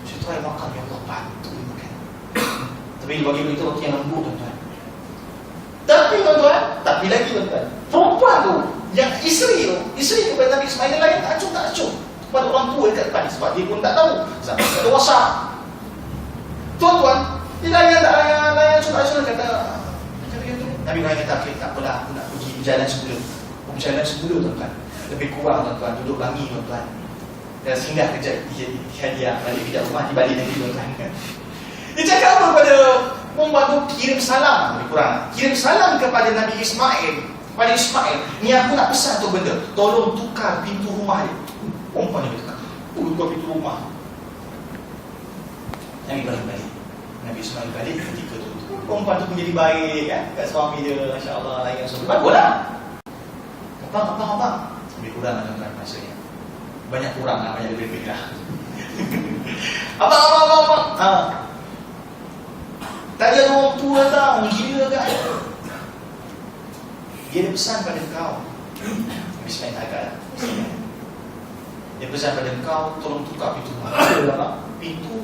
Saya try makan, ya Allah, batu dia makan. Tapi dia bagi itu roti yang lembut, tuan-tuan. Tapi tuan-tuan, tapi lagi tuan-tuan, perempuan tu, yang isteri kepada Nabi Ismail lain tak acung kepada orang tua dekat depan, sebab dia pun tak tahu zaman tak ada WhatsApp. Tuan-tuan, dia layan acung kata Nabi Ibrahim kata, tak apalah, aku nak pergi berjalan sebelum, tuan-tuan. Lebih kurang, tuan-tuan, duduk bangi, tuan-tuan. Dan singgah kejap hadiah balik kejap rumah, dibalik lagi, tuan-tuan. Dia cakap apa kepada perempuan tu? Kirim salam, lebih kurang. Kirim salam kepada Nabi Ismail. Kepada Ismail, ni aku nak pesan tu benda, tolong tukar pintu rumah dia. Perempuan ni bertukar, tukar pintu rumah. Nabi Ibrahim balik, Nabi Ismail balik ketika tu. Perempuan tu menjadi baik kan, kat suami dia, Masya Allah, layan suami. Baguslah. Abang. Lebih kurang tuan-tuan maksudnya. Banyak kurang lah, banyak lebih lah. Abang. Tak ada orang tua tak, orang gila kan. Dia ada pesan pada kau. Nabi Ismail agak. Dia pesan pada kau, tolong tukar pintu rumah. Pintu,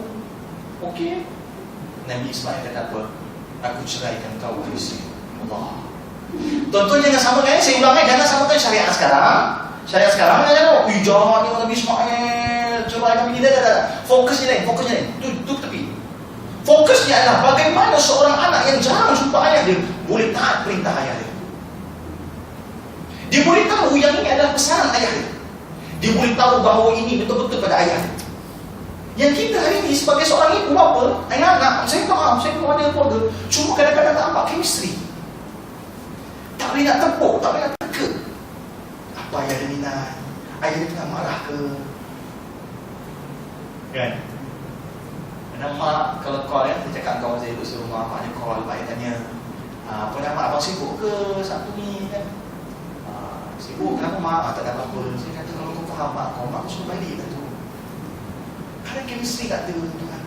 okey. Nabi Ismail kata apa? Aku ceraikan kau wahai isteri. Allah. Tuan-tuan jangan samakan, saya ulangi, jangan samakan syariat sekarang. Syariat sekarang jangan jahatnya Nabi Ismail ceraikan bini dia. Fokusnya lain. Tu tepi. Fokusnya adalah bagaimana seorang anak yang jarang jumpa ayah dia boleh taat perintah ayah dia. Dia boleh tahu yang ini adalah pesanan ayah dia. Dia boleh tahu bahawa ini betul-betul pada ayah dia. Yang kita hari ini sebagai seorang ibu bapa, anak-anak, saya faham, saya pun ada keluarga, cuma kadang-kadang tak nampak chemistry. Tak boleh nak tepuk, tak boleh nak teka. Apa ayah dia minat? Ayah dia tengah marah ke? Kan? Kadang mak, kalau call kan, dia cakap kawan saya duduk serumah, mak dia call, mak dia tanya, apa nama abang sibuk ke Sabtu ni kan? Sibuk, kenapa mak? Tak ada apa-apa. Saya kata, kalau kau faham mak kau suruh balik kat tu. Kadang chemistry tak ada, tuan.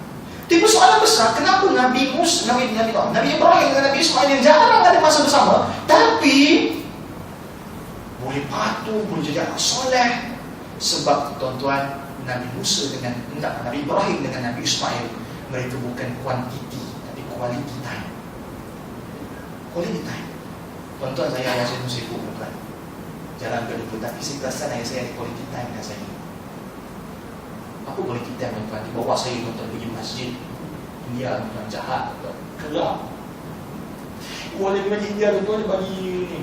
Tapi soalan besar, kenapa Nabi Ibrahim dengan Nabi Ismail yang jarang ada masa bersama, tapi boleh patuh, boleh jadi anak soleh? Sebab tuan-tuan, Nabi Ibrahim dengan Nabi Ismail, mereka bukan kuantiti, tapi quality time. Quality time. Tuan-tuan, ayah saya pun sibuk, tuan-tuan. Jarang berdebat, tapi saya perasan ayah saya ada quality time dengan saya. Apa boleh kita, tuan-tuan? Dibawa saya, tuan-tuan, pergi masjid India, tuan-tuan, jahat, tuan-tuan, keram. Boleh pergi masjid India, tuan-tuan, dia bagi ni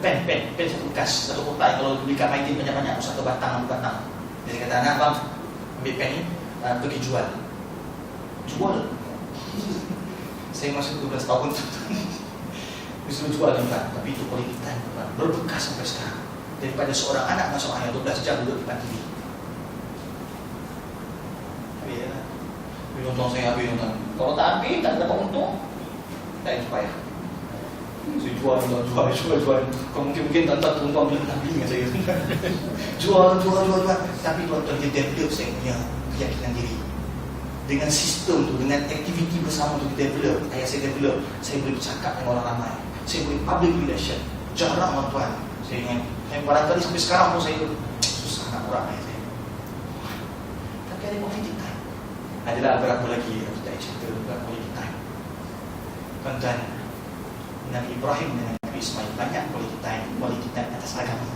pen satu bekas, satu kotak. Kalau belikan main banyak-banyak, satu batang. Dia kata, anak bang, ambil pen ni, pergi jual. Saya masih 12 tahun disuruh jual tuan, tapi itu quality time tuan, berbekas sampai sekarang. Daripada seorang anak masuk ayah 12 jam duduk depan TV. Ya, untung saya habis tuan. Kalau tak habis tak dapat untung, tak payah. Saya jual. Kau mungkin tuan-tuan tuan bilang tak beli dengan saya. Jual. Tapi tuan-tuan dia develop saya punya keyakinan diri. Dengan sistem tu, dengan aktiviti bersama tu develop. Saya develop, saya boleh bercakap dengan orang ramai. Saya boleh public relation. Jarang tuan-tuan. Saya ingat, barangkali sampai sekarang pun saya susah nak orang saya. Tapi ada quality time. Adalah berapa lagi kita cerita tentang quality time. Tuan-tuan, Nabi Ibrahim dengan Nabi Ismail banyak quality time atas agama.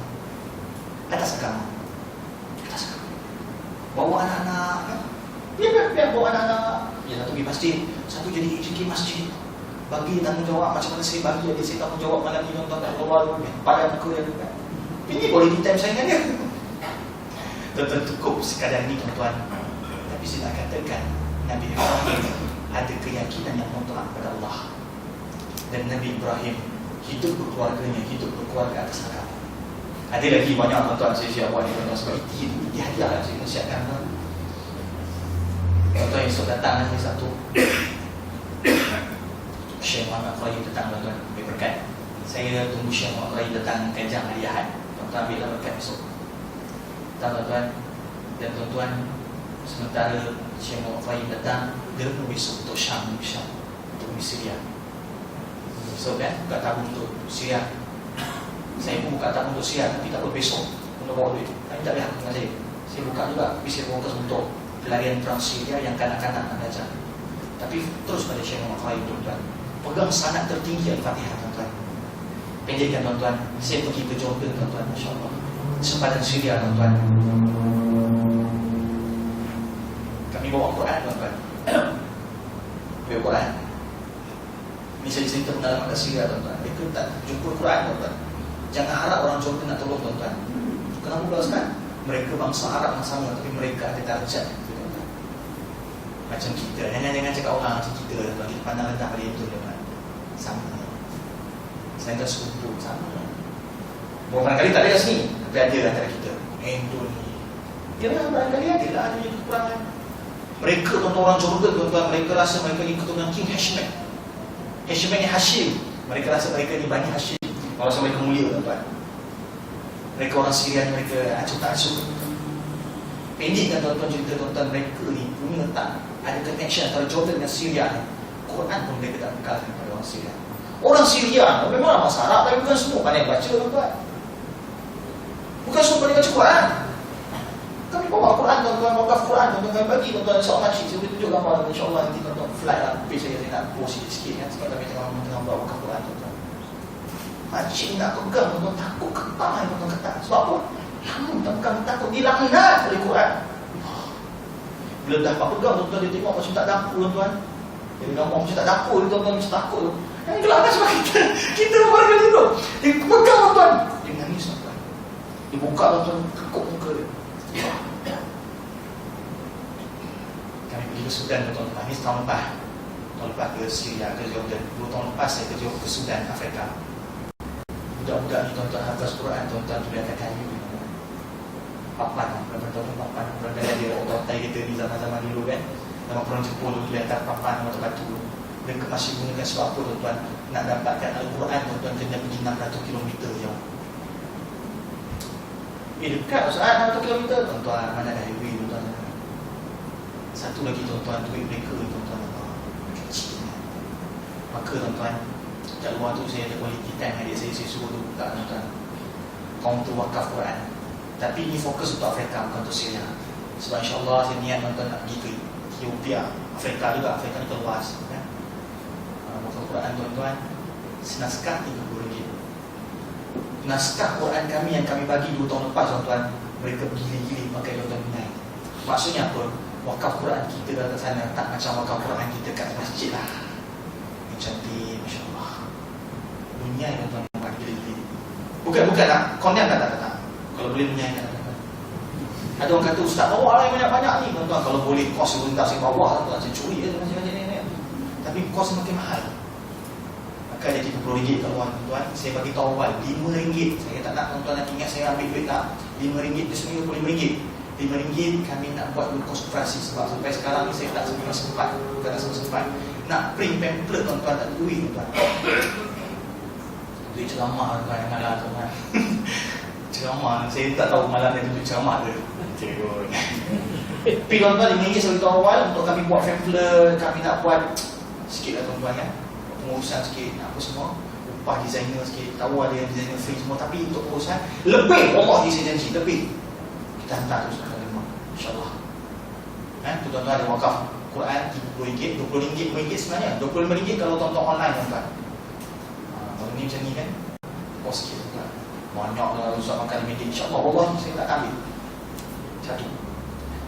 Bawa anak-anak kan? Biar bawa anak-anak. Ya, satu pergi masjid, satu jadi JK masjid. Bagi tanggungjawab macam mana saya bagi adik saya tanggungjawab malam ni tuan-tuan tak keluar pada muka dia kan. Ini quality time saya dengan dia. Tuan-tuan cukup sekadar ini tuan-tuan. Tapi saya nak katakan Nabi Ibrahim ada keyakinan yang mutlak pada Allah. Dan Nabi Ibrahim hidup berkeluarga atas agama. Ada lagi banyak tuan-tuan saya siap buat ni tuan-tuan, sebab itu hadiah saya nasihatkan tuan-tuan yang sudah datang hari satu. Syekh Muhammad Khalid datang tuan-tuan, ambil berkat. Saya tunggu Syekh Muhammad Khalid datang kajang hari Ahad. Tuan-tuan ambillah berkat besok. Datang tuan-tuan. Dan tuan-tuan, sementara Syekh Muhammad Khalid datang, dia pun besok untuk Syam, untuk Syria. Besok kan, buka tabung untuk Syria. Saya pun buka tabung untuk Syria, tapi tak boleh besok untuk bawa duit. Tapi tak payah dengan saya. Saya buka juga, bisa fokus untuk pelarian perang Syria yang kanak-kanak nak belajar. Tapi terus pada Syekh Muhammad Khalid tuan-tuan, pegang sanad tertinggi Al-Fatihah tuan-tuan. Pendekkan tuan-tuan, saya pergi ke Jordan tuan-tuan, insya-Allah. Sempadan Syria tuan-tuan. Kami bawa Quran tuan-tuan. Bawa Quran. Ini saya cerita pengalaman kat Syria tuan-tuan. Mereka tak jumpa Quran tuan-tuan. Jangan harap orang Jordan nak tolong tuan-tuan. Kenapa belaskan? Mereka bangsa Arab yang sama, tapi mereka ada darjat tuan-tuan. Macam kita, jangan cakap orang macam kita tuan-tuan. Kita pandang rendah pada itu tuan-tuan. Sama. Sedangkan sekutu sama. Barangkali tak ada kat sini, tapi ada antara kita. Itu ni. Dia barangkali ada kekurangan. Mereka tuan-tuan orang Jordan tuan-tuan, mereka rasa mereka ni keturunan King Hashim. Hashim ni Hashim. Mereka rasa mereka ni Bani Hashim. Kalau mereka mulia tuan-tuan. Mereka orang Syria, mereka acuh-acuh. Pendekkan tuan-tuan cerita tuan-tuan, mereka ni punya letak ada connection antara Jordan dan Syria ni. Quran pun mereka tak bekalkan kepada orang Syria. Orang Syria memang bangsa Arab, tapi bukan semua pandai baca tuan-tuan. Bukan semua pandai baca Quran. Kami bawa Quran tuan-tuan, wakaf Quran tuan-tuan, kami bagi tuan-tuan insya-Allah makcik. Saya boleh tunjuk gambar insya-Allah nanti tuan-tuan fly lah. Tapi saya nak post sikit kan, sebab kami tengah buat wakaf Quran tuan-tuan. Makcik nak pegang tuan-tuan, takut ketang tuan-tuan ketat. Sebab apa? Lama tak pegang, takut dilaknat oleh Quran. Bila dah pegang tuan-tuan, dia tengok macam tak dapur tuan-tuan. Dia nampak macam tak dapur tuan-tuan, macam takut. Itulah kan sebab kita warga dulu. Dia pegang tuan-tuan, dia menangis tuan-tuan. Dia buka tuan-tuan, kekuk muka dia. Kami pergi ke Sudan tuan-tuan. Ini tahun lepas. Tahun lepas ke Syria, ke Jordan. 2 tahun lepas saya ke Sudan, Afrika. Budak-budak ni tuan-tuan hafaz Quran, tuan-tuan tu dia akan kayu. Papan, berapa tahun papan. Berapa dia otak-otak kita di zaman-zaman dulu kan. Nama perang Jepun dulu dia atas papan, atau batu. Mereka masih gunakan sebab apa tuan-tuan? Nak dapatkan Al-Quran tuan-tuan kena pergi 600 km jauh. Dekat Ustaz 600 km tuan-tuan, mana ada highway tuan-tuan. Satu lagi tuan-tuan, duit mereka tuan-tuan kecil. Maka tuan-tuan, kat luar tu saya ada quality time adik saya suruh tu buka tuan-tuan kaunter wakaf Quran. Tapi ini fokus untuk Afrika, bukan untuk Syria. Sebab insyaAllah saya niat tuan-tuan nak pergi ke Ethiopia, Afrika juga, Afrika ni terluas kan? Wakaf Quran tuan-tuan, senaskah RM30. Naskah Quran kami yang kami bagi 2 tahun lepas tuan-tuan, mereka gili-gili pakai tuan-tuan minai. Maksudnya apa? Wakaf Quran kita datang sana tak macam wakaf Quran kita kat masjid lah. Yang cantik, Masya Allah. Minai tuan-tuan pakai gili-gili. Bukan lah, konyak tak. Kalau boleh minai tak. Ada orang kata, ustaz bawa lah yang banyak-banyak ni. Tuan-tuan, kalau boleh kos sebentar saya bawa, tuan-tuan, saya curi je macam-macam ni. Tapi kos semakin mahal. Maka ada RM30 kat luar, tuan-tuan. Saya bagi tahu awal, RM5. Saya tak nak tuan-tuan nak ingat saya ambil duit tak. RM5 tu sebenarnya RM25. RM5 kami nak buat konsentrasi sebab sampai sekarang ni saya tak sempat. Bukan tak sempat. Nak print pamphlet tuan-tuan tak ada duit, tuan-tuan. Duit ceramah tuan-tuan, janganlah tuan-tuan. Ceramah, saya tak tahu malam dia duit ceramah tu. Tapi tuan-tuan, RM5 saya beritahu awal untuk kami buat pamphlet, kami nak buat sikit lah tuan-tuan ya. Pengurusan sikit, apa semua. Upah designer sikit, tahu ada yang designer free semua. Tapi untuk pengurusan, lebih Allah saya janji, lebih. Kita hantar tu sekarang rumah, insyaAllah. Tuan-tuan ada wakaf Quran RM30, RM20, RM20 sebenarnya. RM25 kalau tuan-tuan online tuan-tuan. Kalau ni macam ni kan, pos sikit tuan-tuan. Banyak lah Ustaz makan RM5, insyaAllah Allah saya tak ambil. Satu.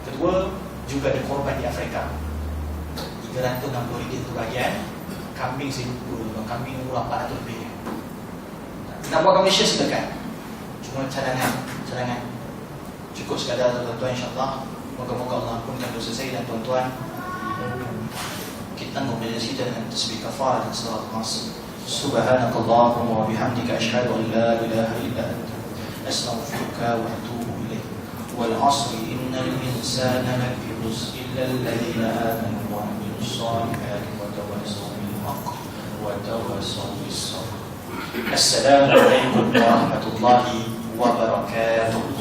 Kedua, juga ada korban di Afrika. RM360 tu bagian. Kambing saya lupa, kambing umur 400 lebih. Nak buat kat Malaysia silakan. Cuma cadangan. Cukup sekadar tuan-tuan insyaAllah. Moga-moga Allah ampunkan dosa saya dan tuan-tuan. Kita ngobrolasi dengan tasbih kafar dan salat masuk. Subhanakallahumma wa bihamdika asyhadu an la ilaha illa anta astaghfiruka wa atubu ilaik. Wal 'asri innal insana lafi khusr illa alladhina amanu wa 'amilus salihati wa tawassaw bil haqq wa tawassaw bis sabr. Assalamu alaikum warahmatullahi wabarakatuh.